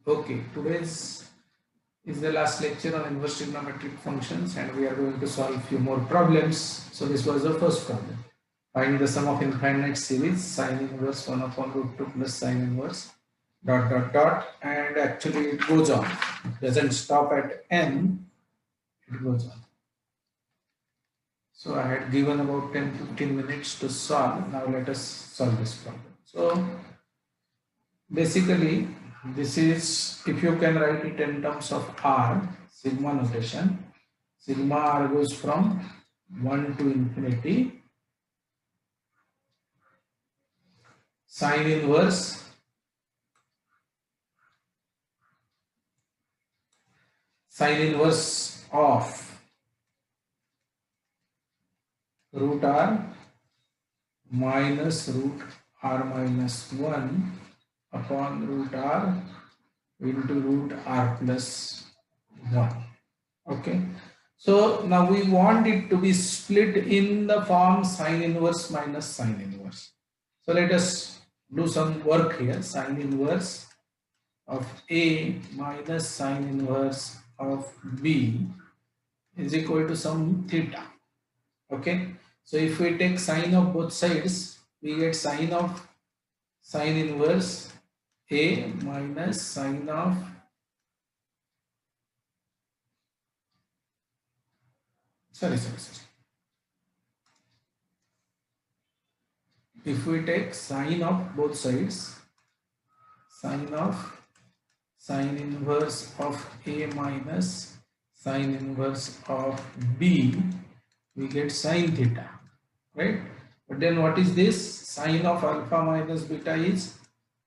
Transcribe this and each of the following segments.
Okay, today's is the last lecture on inverse trigonometric functions, and we are going to solve a few more problems. So this was the first problem. Find the sum of infinite series sine inverse 1 upon root 2 plus sine inverse dot dot dot, and actually it goes on. It doesn't stop at n, it goes on. So I had given about 10-15 minutes to solve. Now let us solve this problem. So basically, this is, if you can write it in terms of R, sigma notation, sigma R goes from 1 to infinity, sine inverse of root R minus root R minus 1 upon root R into root R plus 1. Okay. So now we want it to be split in the form sine inverse minus sine inverse. So let us do some work here. Sine inverse of A minus sine inverse of B is equal to some theta. Okay. So if we take sine of both sides, we get sine of sine inverse A minus sine of sorry. If we take sine of both sides, sine of sine inverse of A minus sine inverse of B, we get sine theta, right? But then what is this? Sine of alpha minus beta is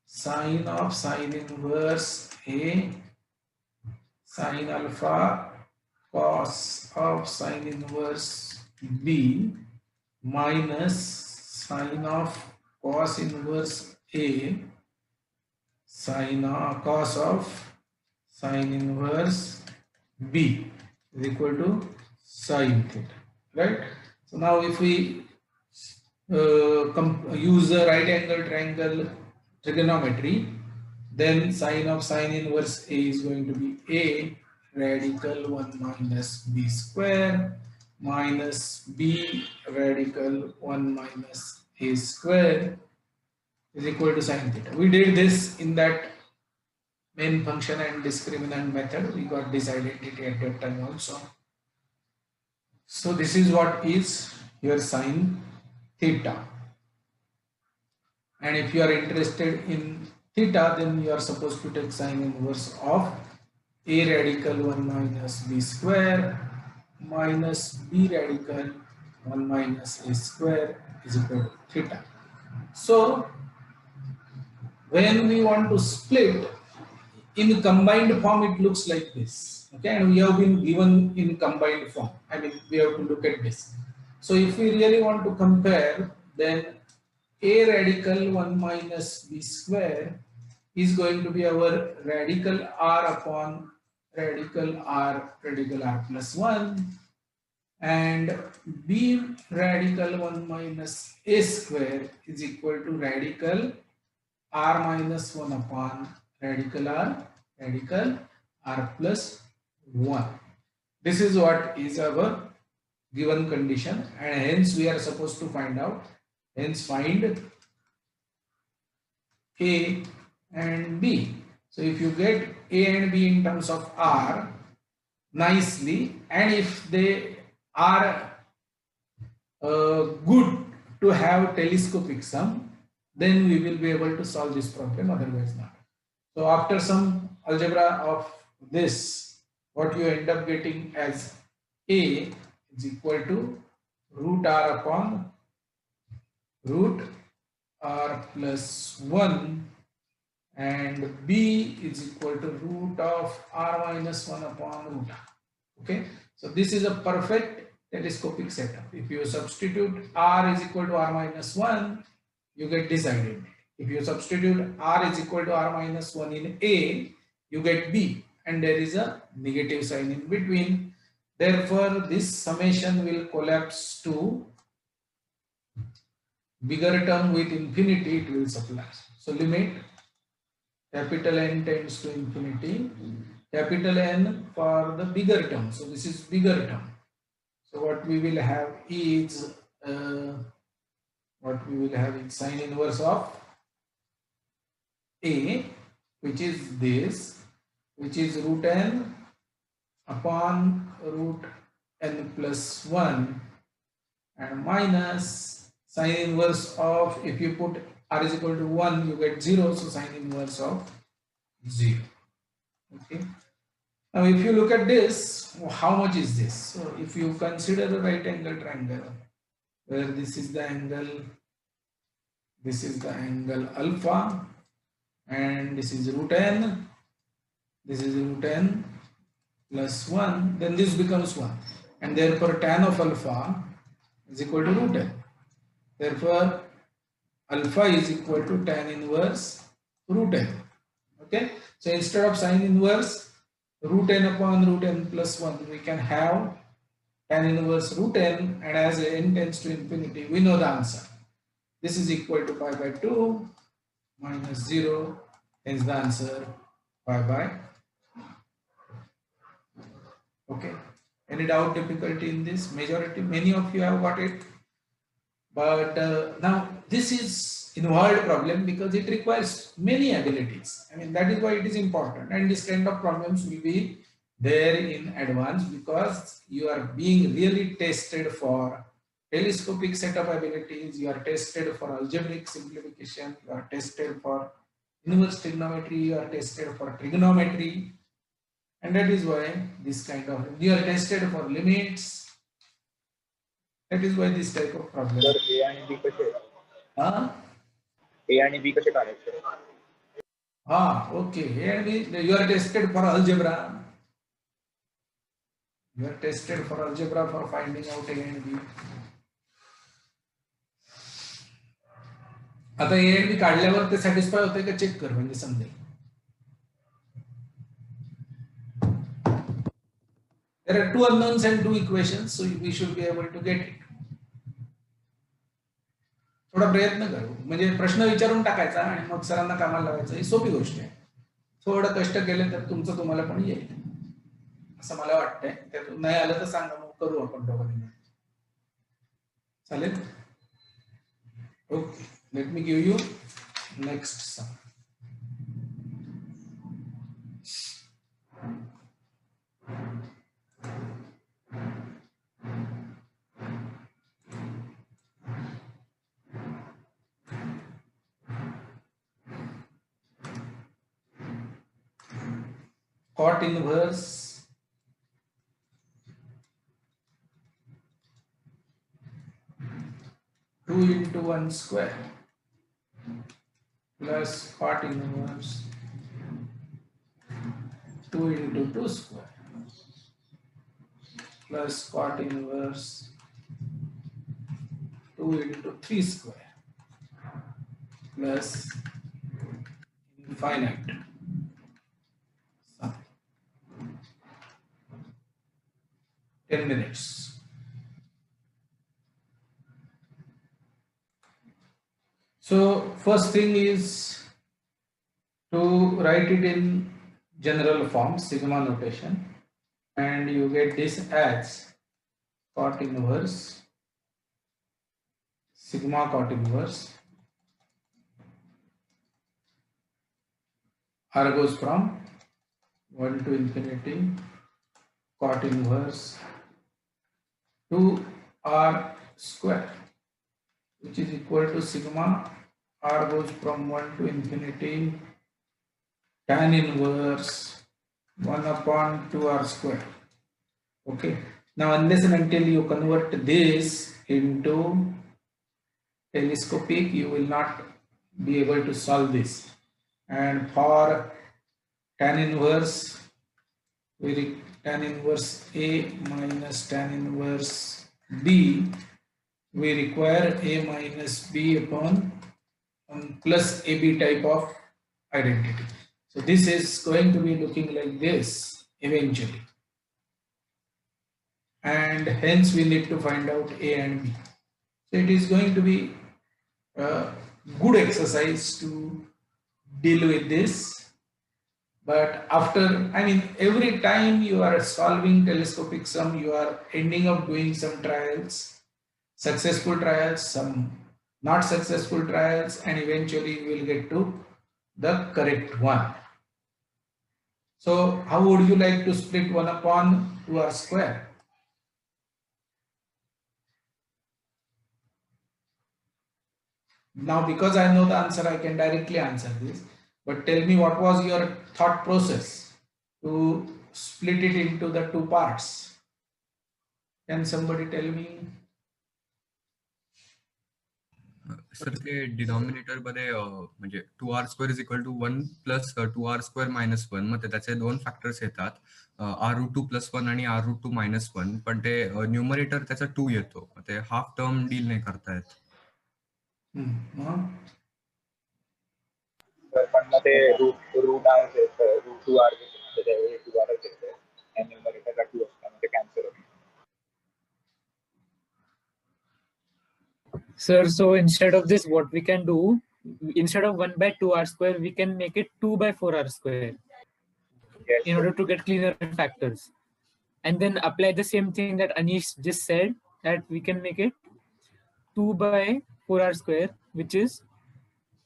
sine of sine inverse A sine alpha cos of sine inverse B minus sine of cos inverse A sine cos of sine inverse B is equal to sine theta, right? So now if we use the right angle triangle trigonometry, then sine of sine inverse A is going to be A radical 1 minus B square minus B radical 1 minus A square is equal to sine theta. We did this in that main function and discriminant method. We got this identity at that time also. So this is what is your sine theta. And if you are interested in theta, then you are supposed to take sine inverse of A radical 1 minus B square minus B radical 1 minus A square is equal to theta. So when we want to split in combined form, it looks like this. Okay, and we have been given in combined form. I mean, we have to look at this. So if we really want to compare, then A radical 1 minus B square is going to be our radical R upon radical R plus 1, and B radical 1 minus A square is equal to radical R minus 1 upon radical R plus 1. This is what is our given condition, and hence we are supposed to find out. Hence find A and B. So if you get A and B in terms of R nicely, and if they are good to have telescopic sum, then we will be able to solve this problem, otherwise not. So after some algebra of this, what you end up getting as A is equal to root R upon root R plus 1, and B is equal to root of R minus 1 upon root R. Okay, so this is a perfect telescopic setup. If you substitute R is equal to R minus 1, you get this identity. If you substitute R is equal to R minus 1 in A, you get B, and there is a negative sign in between. Therefore, this summation will collapse to bigger term with infinity, it will supply. So limit capital N tends to infinity, capital N for the bigger term. So this is bigger term. So what we will have is sine inverse of A, which is this, which is root n upon root n plus 1 and minus sine inverse of, if you put r is equal to 1, you get 0, so sine inverse of 0. Okay. Now if you look at this, how much is this? So if you consider the right angle triangle, where this is the angle alpha, and this is root n, this is root n plus 1, then this becomes 1, and therefore tan of alpha is equal to root n. Therefore alpha is equal to tan inverse root n. Okay, so instead of sine inverse root n upon root n plus 1, we can have tan inverse root n, and as n tends to infinity, we know the answer. This is equal to pi by 2 minus 0, hence the answer pi by. Okay, any doubt, difficulty in this? Many of you have got it, but now this is involved problem because it requires many abilities. I mean, that is why it is important, and this kind of problems will be there in advance because you are being really tested for telescopic setup abilities, you are tested for algebraic simplification, you are tested for inverse trigonometry, you are tested for trigonometry, and that is why this kind of, you are tested for limits. That is why this type of problem. Sir, A आणि B कसे? A आणि B कसे काढायचे? Okay. And you are tested for algebra. You are tested for algebra for finding out A and B. आता A and B काढल्यावर ते satisfy होते का चेक कर, म्हणजे समजेल. There are two unknowns and two equations, so we should be able to get it. थोडा प्रयत्न करू, म्हणजे प्रश्न विचारून टाकायचा आणि मग सरांना कामाला लावायचं, ही सोपी गोष्ट आहे. थोडं कष्ट केले तर तुमचं तुम्हाला पण येईल असं मला वाटतंय. त्यातून नाही आलं तर सांगा, मग करू आपण दोघांनी. चालेल? Okay, let me give you next sum. Cot inverse two into 1 square plus cot inverse 2 into 2 square plus cot inverse 2 into 3 square plus infinite. 10 minutes. So first thing is to write it in general form, sigma notation, and you get this as cot inverse sigma cot inverse. R goes from 1 to infinity cot inverse 2r square, which is equal to sigma r goes from 1 to infinity tan inverse 1 upon 2r square. Okay, now unless and until you convert this into telescopic, you will not be able to solve this. And for tan inverse, tan inverse A minus tan inverse B, we require A minus B upon plus AB type of identity. So this is going to be looking like this eventually, and hence we need to find out A and B. So it is going to be a good exercise to deal with this But after, I mean, every time you are solving telescopic sum, you are ending up doing some trials, successful trials, some not successful trials, and eventually you will get to the correct one. So how would you like to split 1 upon 2r square? Now, because I know the answer, I can directly answer this. But tell me, what was your thought process to split it into the two parts? Can somebody tell me? Sir ते denominator मध्ये म्हणजे 2r² is equal to 1 plus 2r² minus 1 मग त्याचे दोन factors येतात r√2+1 आणि r√2-1 पण ते न्यूमरेटर त्याचा 2 येतो ते हाफ टर्म डील नाही करता येत. तर पण मग ते root are root 2r त्याच्यावेळी 2r येते आणि न्यूमरेटरला 2 असतं म्हणजे कॅन्सल होतं. Sir, so instead of this, what we can do, instead of 1 by 2r square, we can make it 2 by 4r square Yes, in order to get cleaner factors. And then apply the same thing that Anish just said, that we can make it 2 by 4r square, which is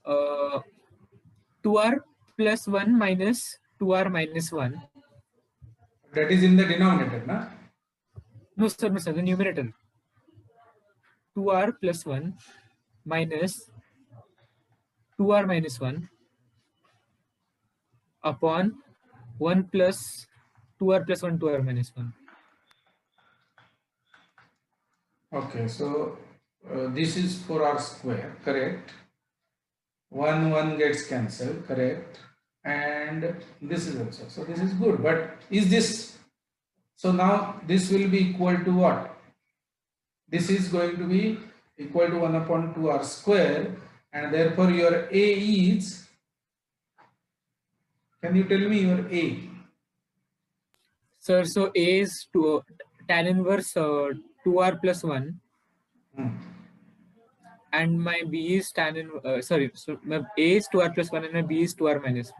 2r plus 1 minus 2r minus 1. That is in the denominator, na? No, sir, the numerator. 2r plus 1 minus 2r minus 1 upon 1 plus 2r plus 1 2r minus 1. Okay, so this is 4r square, correct? 1 gets cancelled, correct? And this is also, so this is good. But is this, so now this will be equal to what? This is going to be equal to 1 upon 2r square, and therefore your A is, can you tell me your A? Sir, so A is tan inverse 2r plus 1, and my B is tan inverse, sorry, so my A is 2r plus 1 and my B is 2r minus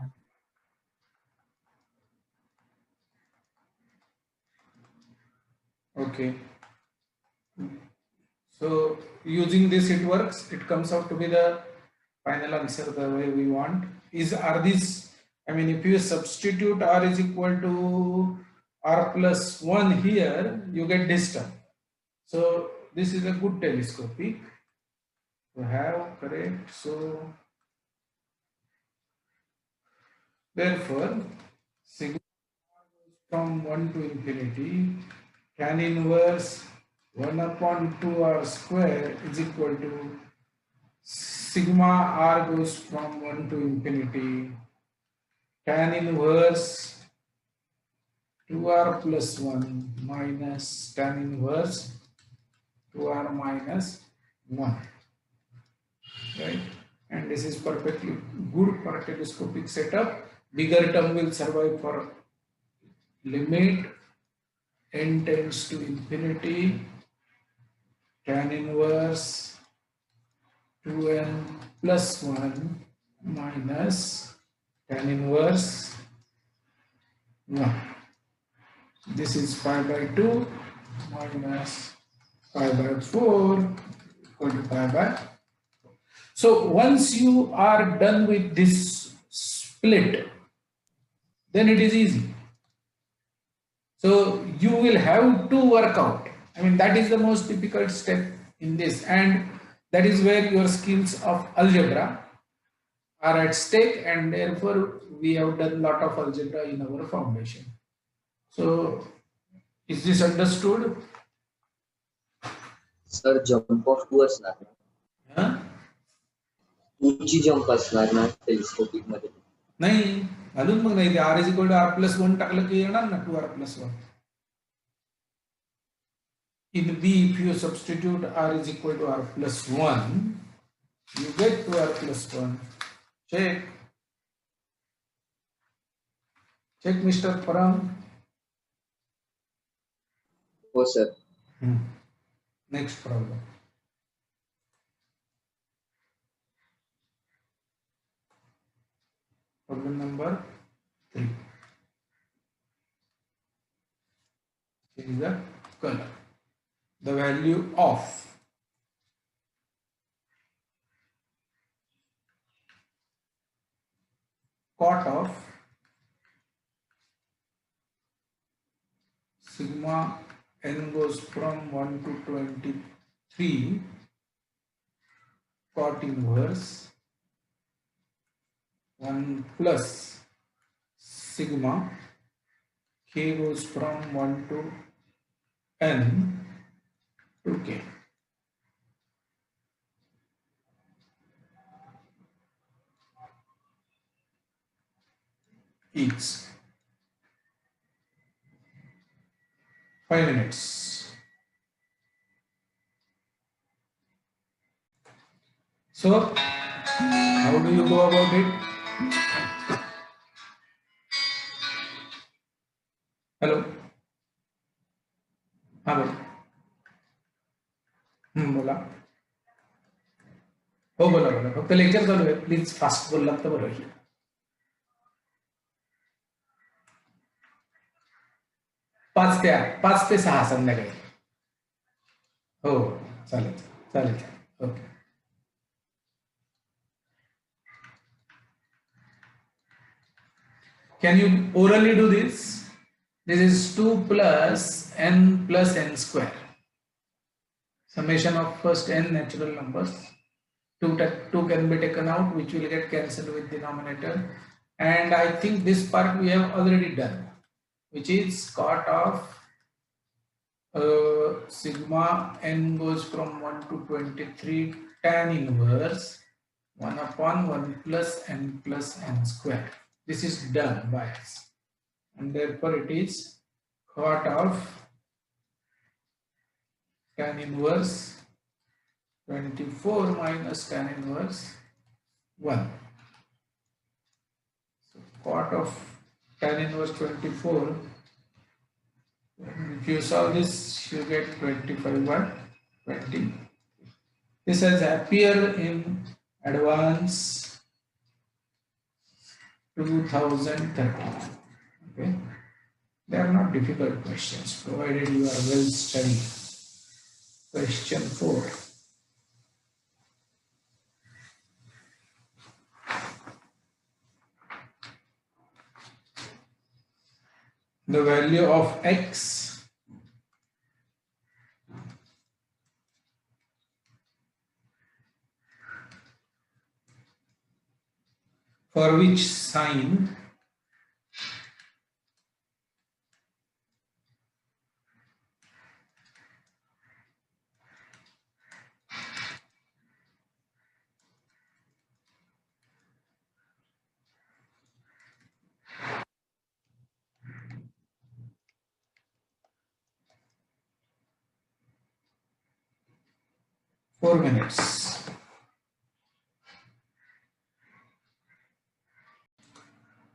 1. Okay. So using this, it works. It comes out to be the final answer the way we want. Are these, I mean, if you substitute r is equal to r plus 1 here, you get this term. So this is a good telescopic to have, correct? So therefore, sigma from 1 to infinity, tan inverse 1 upon 2r square is equal to sigma r goes from 1 to infinity, tan inverse 2r plus 1 minus tan inverse 2r minus 1, right? And this is perfectly good for a telescopic setup. Bigger term will survive for limit n tends to infinity, tan inverse 2n plus 1 minus tan inverse 1. This is pi by 2 minus pi by 4 equal to pi by. So once you are done with this split, then it is easy. So you will have to work out. I mean, that is the most difficult step in this, and that is where your skills of algebra are at stake, and therefore we have done a lot of algebra in our foundation. So is this understood? Sir jump of 2 असणार ना, Huh? 2 ची jump असणार ना telescopic मध्ये. नाही, घालून मग नाही, r is equal to r plus 1 टाकलं की येणार ना 2r plus 1. In B, if you substitute r is equal to r plus 1, you get 2r plus 1. Check. Check, Mr. Param. हो sir. Next problem. Problem number 3. Change the color. The value of cot of sigma n goes from 1 to 23 cot inverse 1 plus sigma k goes from 1 to n to k. Each 5 minutes. So, how do you go about it? Hello? हाँ बोला. बोला. हो बोला बोला. फक्त lecture चालू आहे. Please fast बोललात तर बरं होईल. 5 ते 6 संध्याकाळी. हो चालेल चालेल. Okay. Can you orally do this? This is 2 plus n square. Summation of first n natural numbers. 2 can be taken out, which will get cancelled with denominator. And I think this part we have already done, which is cot of sigma n goes from 1 to 23 tan inverse 1 upon 1 plus n square. This is done by us, and therefore it is cot of tan inverse 24 minus tan inverse 1. So cot of tan inverse 24, if you solve this, you get 25 by 20. This has appeared in advance 2030. Okay, they are not difficult questions provided you are well studied. Question 4. The value of x for which sign Four minutes.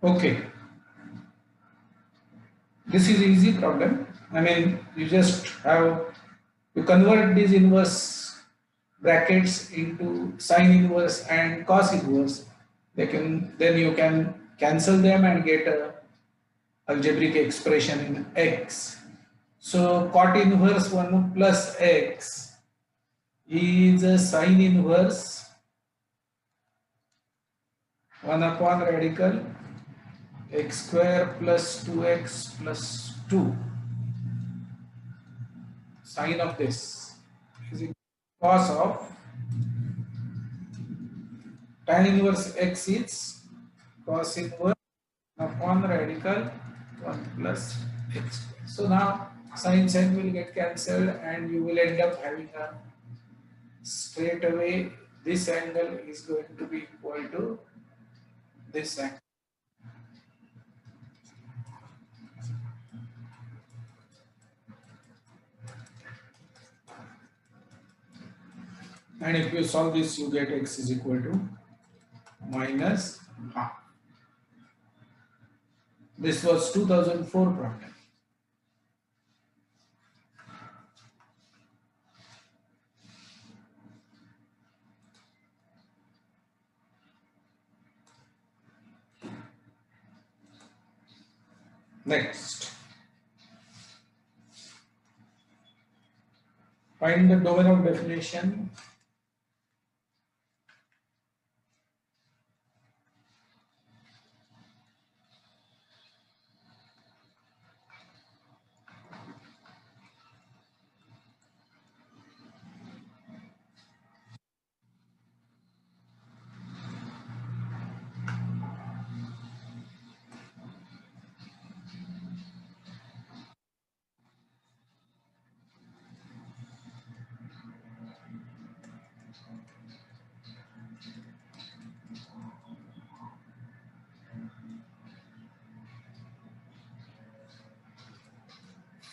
Okay, this is easy problem. I mean, you just have to convert these inverse brackets into sine inverse and cos inverse. Then you can cancel them and get a algebraic expression in x. So cot inverse 1 plus x is a sine inverse 1 upon radical x square plus 2x plus 2. Sine of this is equal to cos of tan inverse x is cos inverse upon radical 1 plus x. So now sine will get cancelled and you will end up having a straight away this angle is going to be equal to this angle. And if you solve this, you get x is equal to minus half. This was 2004 problem. Next, find the domain of definition.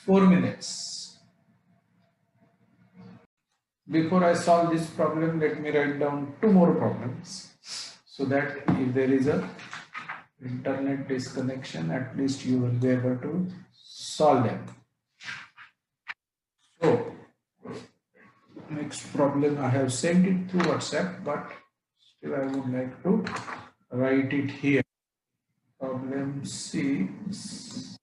Four minutes. Before I solve this problem, let me write down two more problems so that if there is a internet disconnection, at least you will be able to solve them. So, next problem I have sent it through WhatsApp, but still I would like to write it here. Problem 6,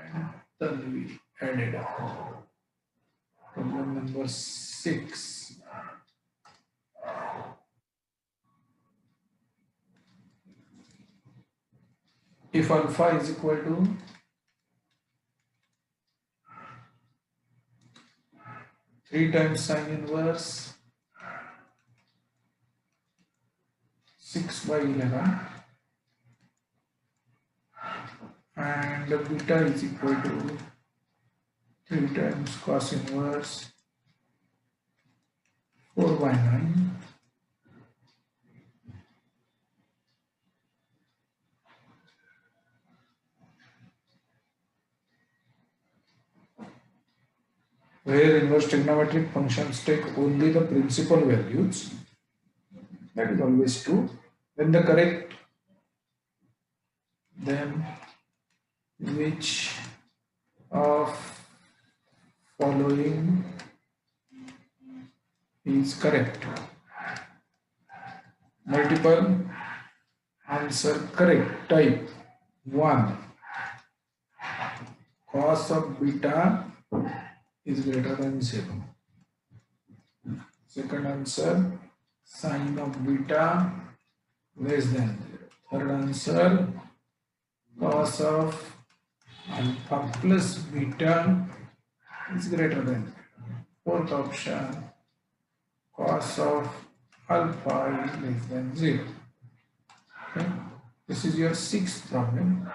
and then we added up. Problem number 6. If alpha is equal to 3 times sine inverse 6 by 11 and beta is equal to 3 times cos inverse 4 by 9, where inverse trigonometric functions take only the principal values, that is always true, then the correct, then which of following is correct? Multiple answer correct. Type 1, cos of beta is greater than 0. Second answer, sine of beta less than 0. Third answer, cos of alpha plus beta is greater than 0. Fourth option, cos of alpha is less than 0. Okay. This is your sixth problem.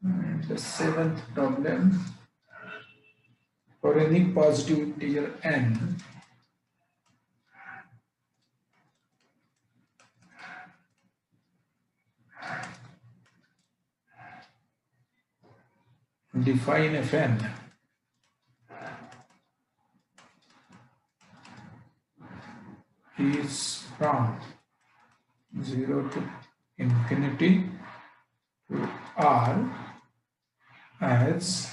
And the seventh problem, for any positive integer n, define fn is from 0 to infinity to r as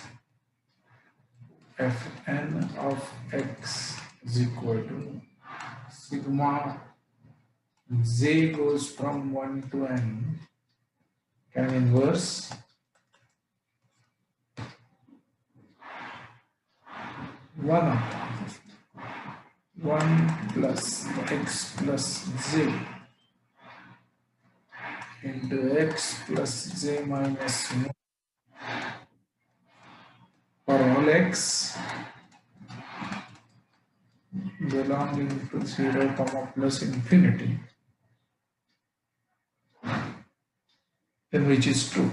fn of x is equal to sigma j goes from 1 to n tan inverse 1 plus x plus j into x plus j minus 1 for all x belonging to 0 comma plus infinity, then which is true.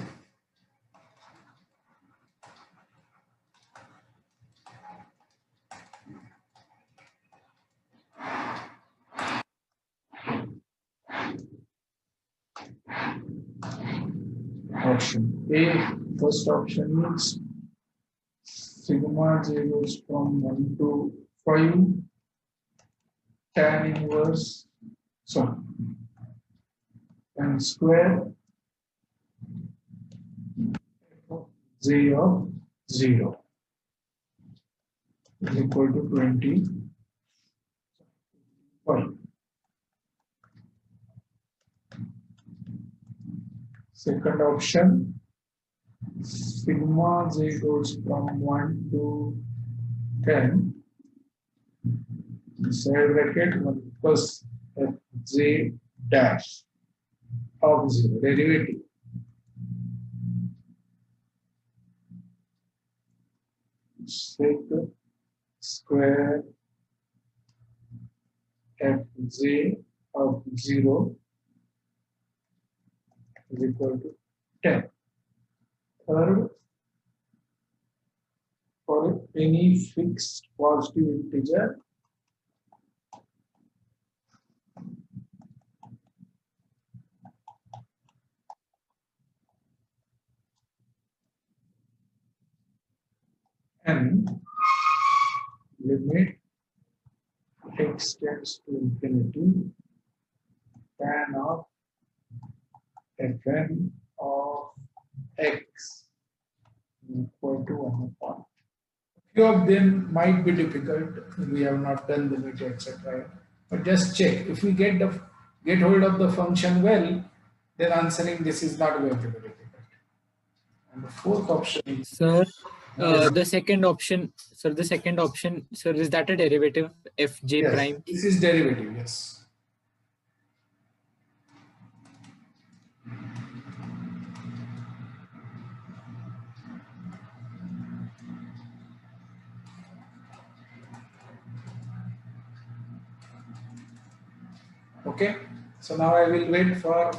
Option A, first option is sigma j goes from 1 to 5 tan inverse, tan square j of 0 is equal to 25. Second option, sigma j goes from 1 to 10 inside bracket 1 plus fj dash of 0 derivative sec square fj of 0 is equal to 10. Third, for any fixed positive integer, n limit x tends to infinity tan of fn of x equal to 1 upon. Few of them might be difficult. We have not done limit, etc. But just check. If we get hold of the function well, then answering this is not going to be difficult. And the fourth option, Sir, Yes. the second option, sir, is that a derivative fj yes, prime? this is derivative. Yes. Okay. So now I will wait for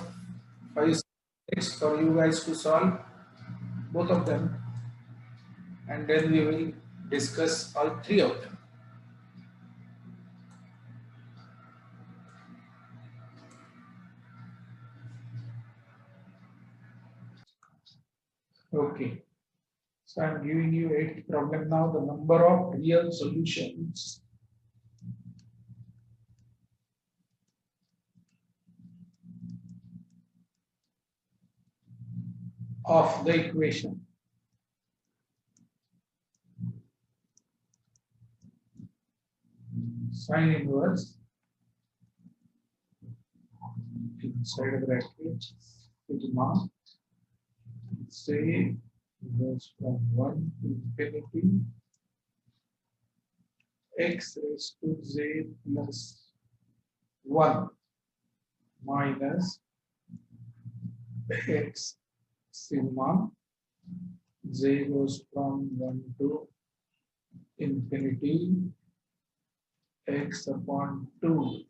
5 6 for you guys to solve both of them, and then we will discuss all three of them. Okay. So I'm giving you 8th problem now. The number of real solutions of the equation sine inverse inside a bracket sigma say goes from 1 to infinity x raised to z plus 1 minus x sigma j goes from 1 to infinity x upon 2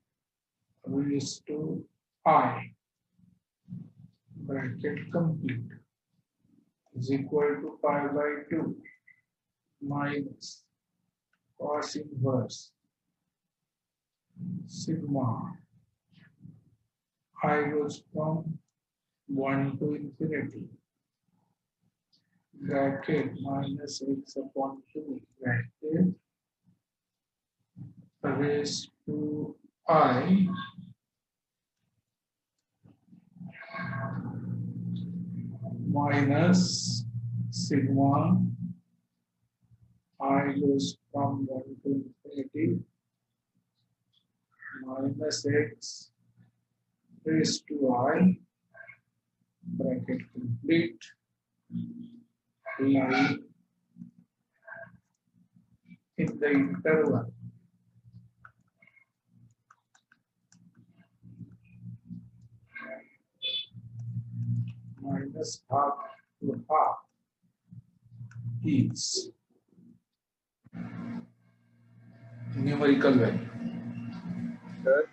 raised to I bracket complete is equal to pi by 2 minus cos inverse sigma I goes from 1 to infinity bracket minus x upon 2 bracket raised to I minus sigma I goes from 1 to infinity minus x raised to I bracket complete lie in the interval minus half to half is numerical value. Sir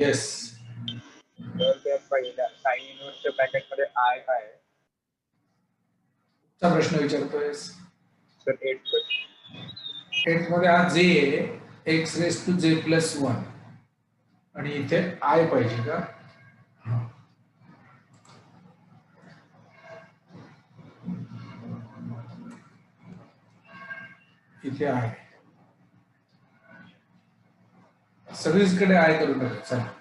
Yes. तर त्या पहिल्या sign इनवर्सच्या bracket मध्ये आय काय आहे चा प्रश्न विचारतोयस sir 8 8 मध्ये हा जे x raise to j plus 1 आणि इथे आय पाहिजे का हा. इथे आय सगळीकडे आय करू नका चला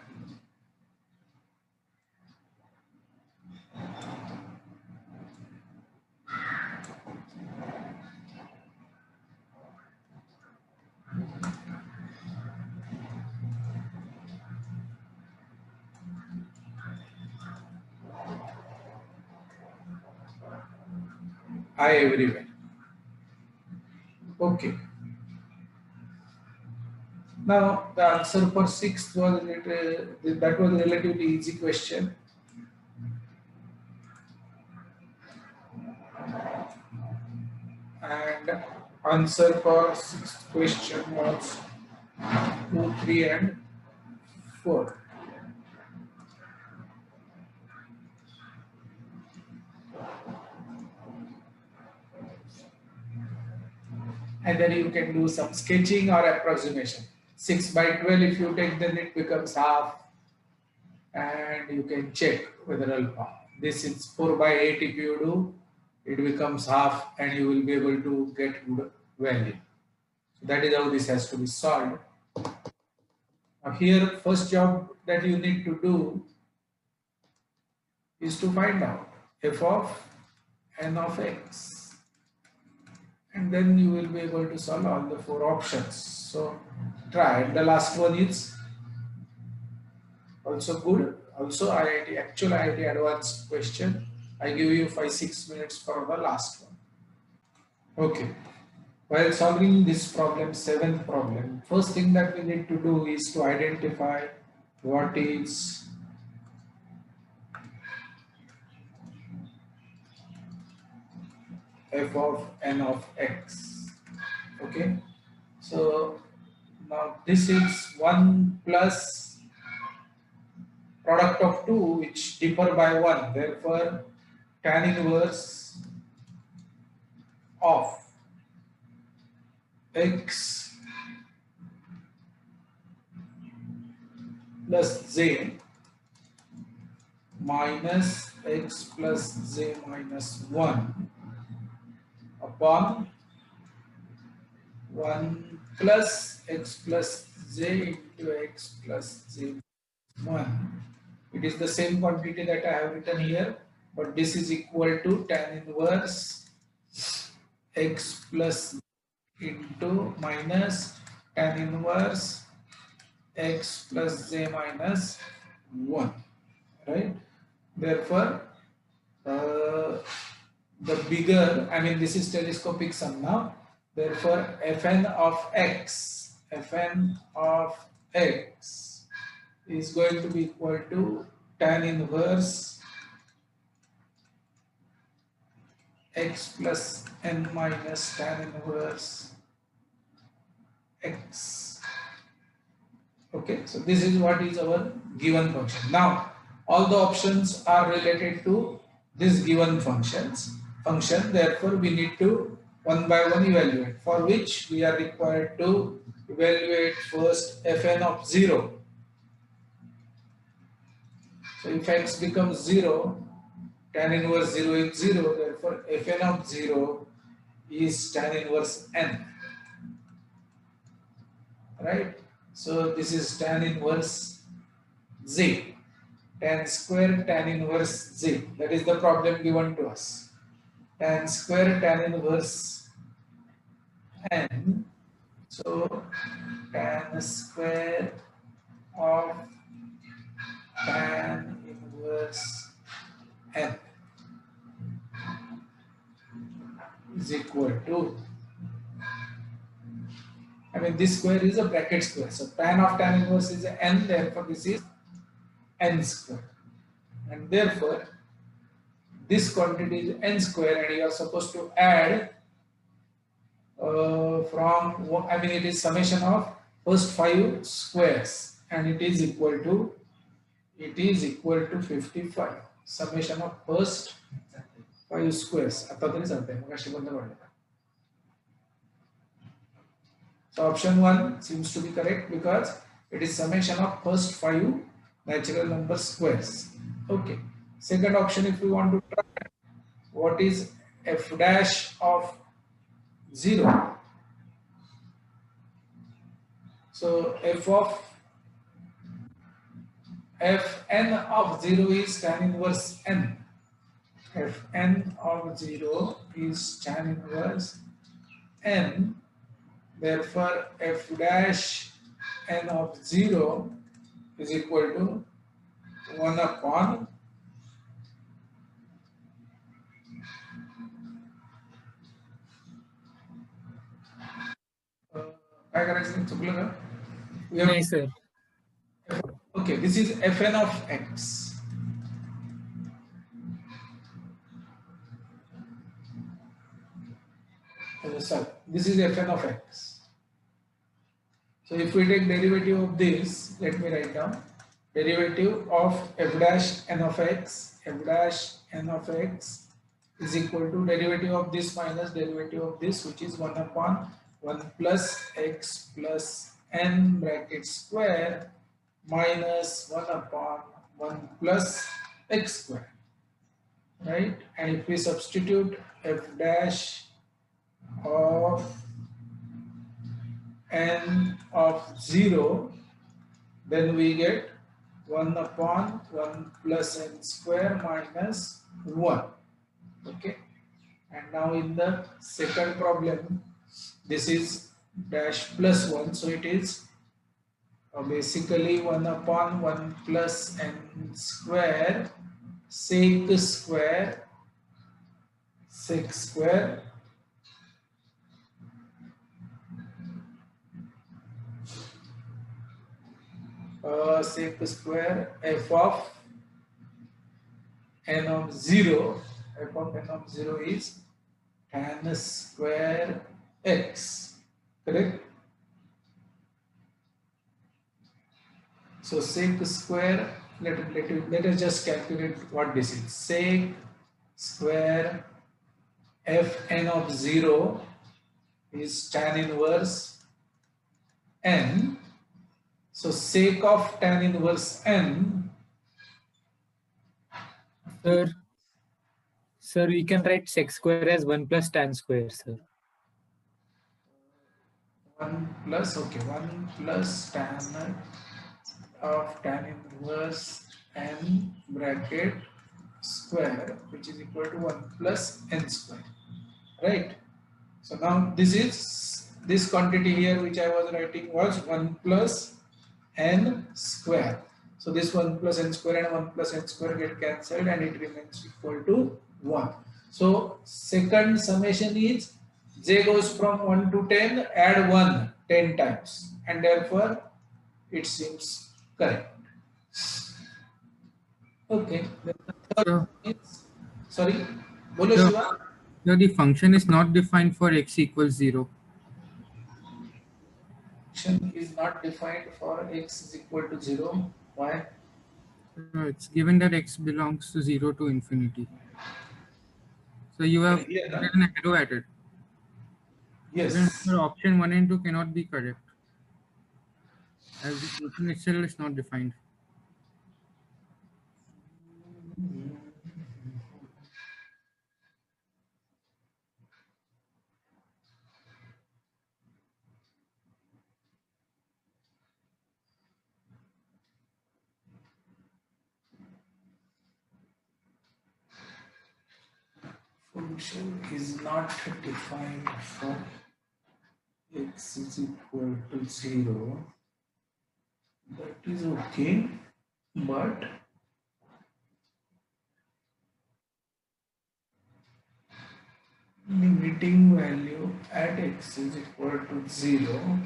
I everywhere. Okay. Now the answer for sixth was that was a relatively easy question. And answer for sixth question was 2, 3 and 4. And then you can do some sketching or approximation. 6 by 12 if you take, then it becomes half, and you can check whether alpha. This is 4 by 8 if you do, it becomes half, and you will be able to get good value. So that is how this has to be solved. Now here, first job that you need to do is to find out f of n of x, and then you will be able to solve all the 4 options. So try. The last one is also good. Also IIT, actual IIT advanced question. I give you 5-6 minutes for the last one. Okay. While solving this problem, seventh problem, first thing that we need to do is to identify what is f of n of x. Okay. So now this is 1 plus product of 2 which differ by 1. Therefore, tan inverse of x plus z minus x plus z minus 1 upon 1 plus x plus z into x plus z 1. It is the same quantity that I have written here, but this is equal to tan inverse x plus into minus tan inverse x plus z minus 1, right? Therefore, the bigger, I mean this is telescopic sum now, therefore fn of x is going to be equal to tan inverse x plus n minus tan inverse x. Okay, so this is what is our given function. Now all the options are related to this given function, therefore we need to one by one evaluate, for which we are required to evaluate first fn of 0. So if x becomes 0, tan inverse 0 is 0, therefore fn of 0 is tan inverse n, right? So this is tan inverse z, tan square tan inverse z, that is the problem given to us. Tan square tan inverse n, so tan square of tan inverse n is equal to, I mean this square is a bracket square, so tan of tan inverse is n, therefore this is n square, and therefore this quantity is n square, and you are supposed to add I mean it is summation of first 5 squares, and it is equal to 55, summation of first 5 squares. So option 1 seems to be correct because it is summation of first 5 natural number squares. Okay. Second option, if we want to try what is f dash of 0. So fn of 0 is tan inverse n. Fn of 0 is tan inverse n. Therefore, f dash n of 0 is equal to 1 upon काय करायचं चुकलं का? We have- नाही sir. Okay, this is fn of x. Sorry, this is fn of x. So if we take derivative of this, let me write down. Derivative of f dash n of x, f dash n of x is equal to derivative of this minus derivative of this, which is 1 upon 1 plus x plus n bracket square minus 1 upon 1 plus x square, right? And if we substitute f dash of n of 0, then we get 1 upon 1 plus n square minus 1. Okay, and now in the second problem, this is dash plus 1, so it is basically 1 upon 1 plus n square sec square sec square f of n of 0. F of n of 0 is tan square x, correct? So sec square, let us just calculate what this is. Sec square f n of 0 is tan inverse n. So sec of tan inverse n, Sir, we can write sec square as 1 plus tan square, sir. 1 plus, okay, 1 plus tan of tan inverse n bracket square, which is equal to 1 plus n square, right? So now this quantity here which I was writing was 1 plus n square. So this 1 plus n square and 1 plus n square get cancelled and it remains equal to 1. So second summation is j goes from 1 to 10, add 1 10 times, and therefore it seems correct. Okay. The third So, one is, sorry, bolo so, Shiva. so the function is not defined for x equals 0. Function is not defined for x is equal to 0. Why? It's given that x belongs to 0 to infinity. So you have Here, put huh? an arrow at it. Yes. Then your option 1 and 2 cannot be correct, as the function itself is not defined. Function is not defined for x is equal to 0. That is okay, but limiting value at x is equal to 0.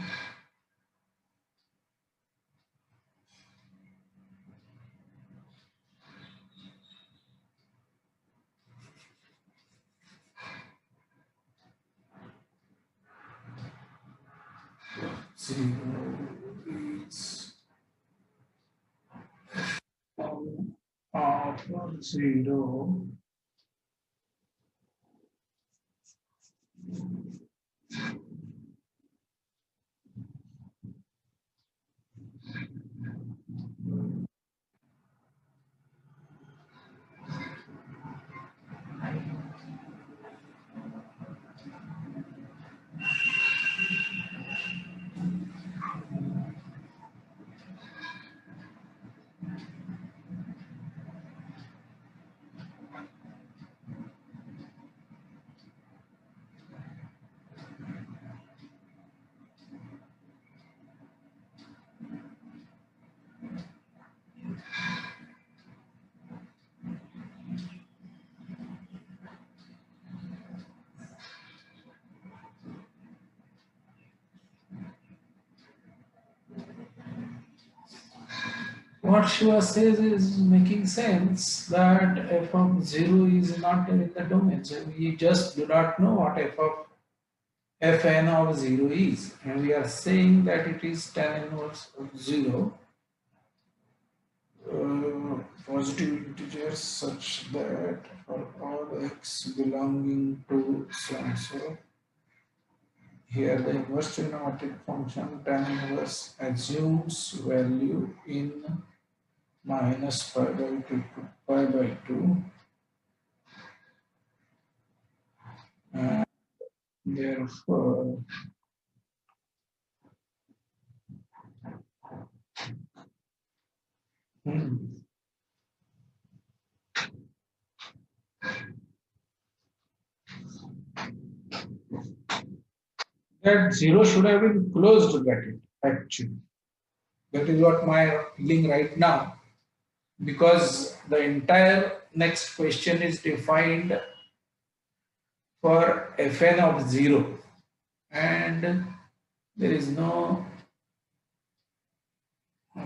Zero is of 0. What Shiva says is making sense that f of 0 is not in the domain. So we just do not know what f of fn of 0 is. And we are saying that it is tan inverse of 0, positive integers such that for all x belonging to so and so, here the inverse trigonometric function tan inverse assumes value in minus pi by 2 to pi by 2, and therefore that 0 should have been closed bracket actually. That is what my feeling right now, because the entire next question is defined for fn of 0 and there is no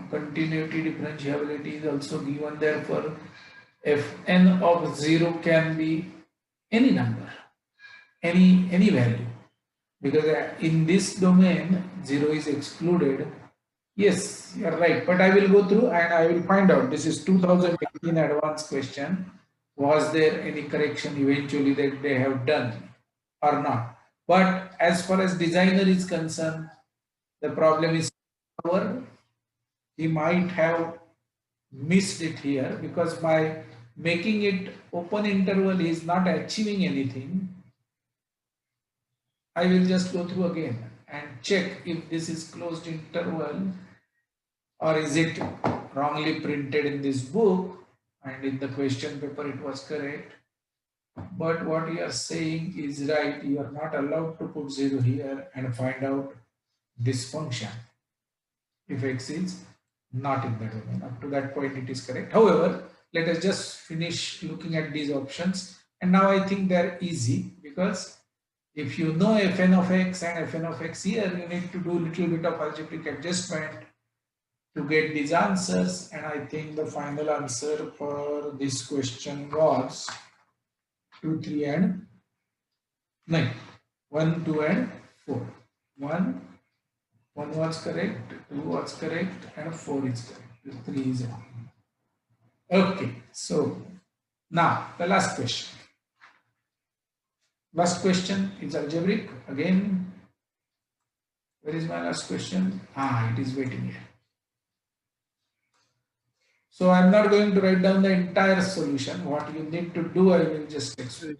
continuity differentiability is also given, therefore fn of 0 can be any number, any value, because in this domain 0 is excluded. Yes, you are right, but I will go through and I will find out. This is 2018 advanced question. Was there any correction eventually that they have done or not? But as far as designer is concerned, the problem is our, he might have missed it here because by making it open interval he is not achieving anything. I will just go through again and check if this is closed interval or is it wrongly printed in this book, and in the question paper it was correct. But what you are saying is right, you are not allowed to put 0 here and find out this function if x is not in the domain. Up to that point it is correct. However, let us just finish looking at these options, and now I think they are easy, because if you know fn of x and fn of x here, you need to do little bit of algebraic adjustment to get these answers, and I think the final answer for this question was 2, 3 and 9. 1, 2 and 4. 1 was correct, 2 was correct, and 4 is correct. 3 is wrong. Okay, so now the last question. Last question is algebraic. Again, where is my last question? It is waiting here. So I'm not going to write down the entire solution. What you need to do, I will just explain.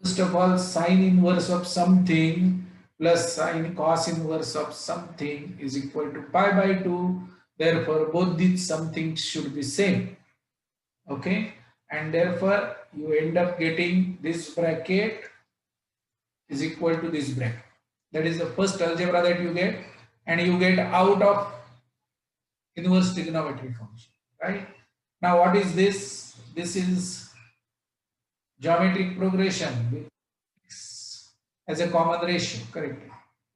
First of all, sine inverse of something plus sine cos inverse of something is equal to pi by 2. Therefore, both these somethings should be same. Okay, and therefore you end up getting this bracket is equal to this bracket. That is the first algebra that you get, and you get out of inverse trigonometry function. Right? Now what is this? This is geometric progression with x as a common ratio, correct?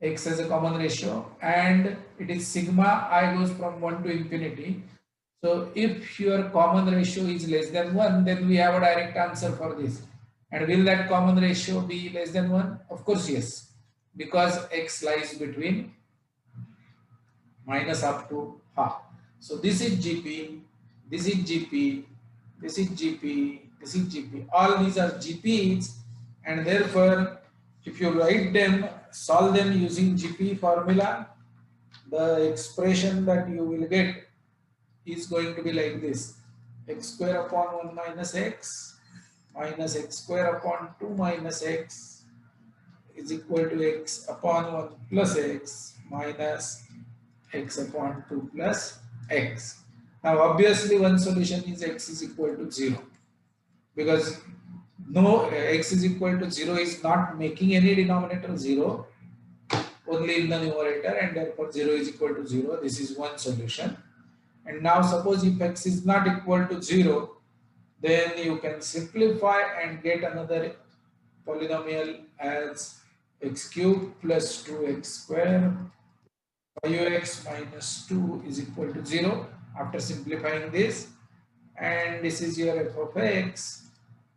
X as a common ratio, and it is sigma I goes from 1 to infinity. So if your common ratio is less than 1, then we have a direct answer for this. And will that common ratio be less than 1? Of course, yes, because x lies between minus up to half. So this is GP, this is GP, this is GP, this is GP. All these are GPs, and therefore, if you write them, solve them using GP formula, the expression that you will get is going to be like this: x square upon 1 minus x square upon 2 minus x is equal to x upon 1 plus x minus x upon 2 plus x. Now obviously one solution is x is equal to 0, because no x is equal to 0 is not making any denominator 0, only in the numerator, and therefore 0 is equal to 0. This is one solution. And now suppose if x is not equal to 0, then you can simplify and get another polynomial as x cubed plus 2x square 5x minus 2 is equal to 0. after simplifying this, and this is your f of x,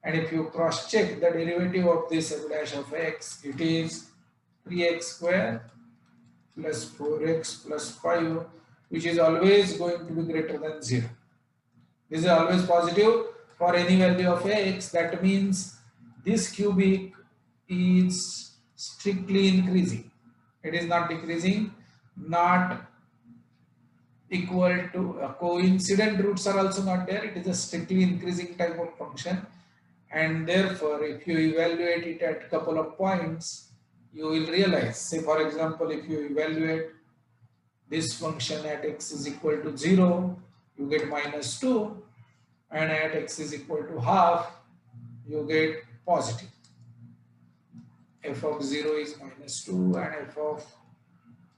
and if you cross check the derivative of this f dash of x, it is 3x square plus 4x plus 5, which is always going to be greater than 0. This is always positive for any value of x. That means this cubic is strictly increasing. It is not decreasing, not equal to coincident roots are also not there. It is a strictly increasing type of function, and therefore if you evaluate it at couple of points, you will realize, say for example, if you evaluate this function at x is equal to 0, you get -2, and at x is equal to half, you get positive. F of 0 is -2 and f of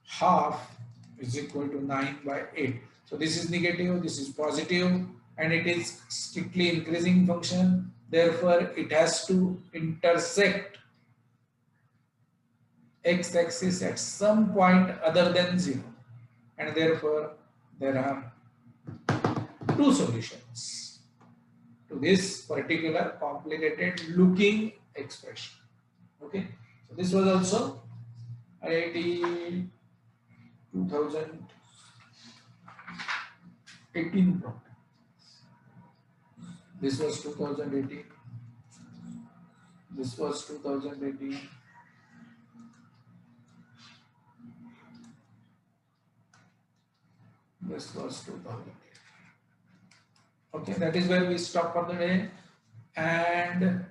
half is equal to 9 by 8. So this is negative, this is positive, and it is strictly increasing function. Therefore, it has to intersect x-axis at some point other than 0. And therefore, there are two solutions to this particular complicated looking expression. Okay, so this was also IIT 2018 problem. This was 2018. This was 2018. This was 2008. Okay, that is where we stop for the day. And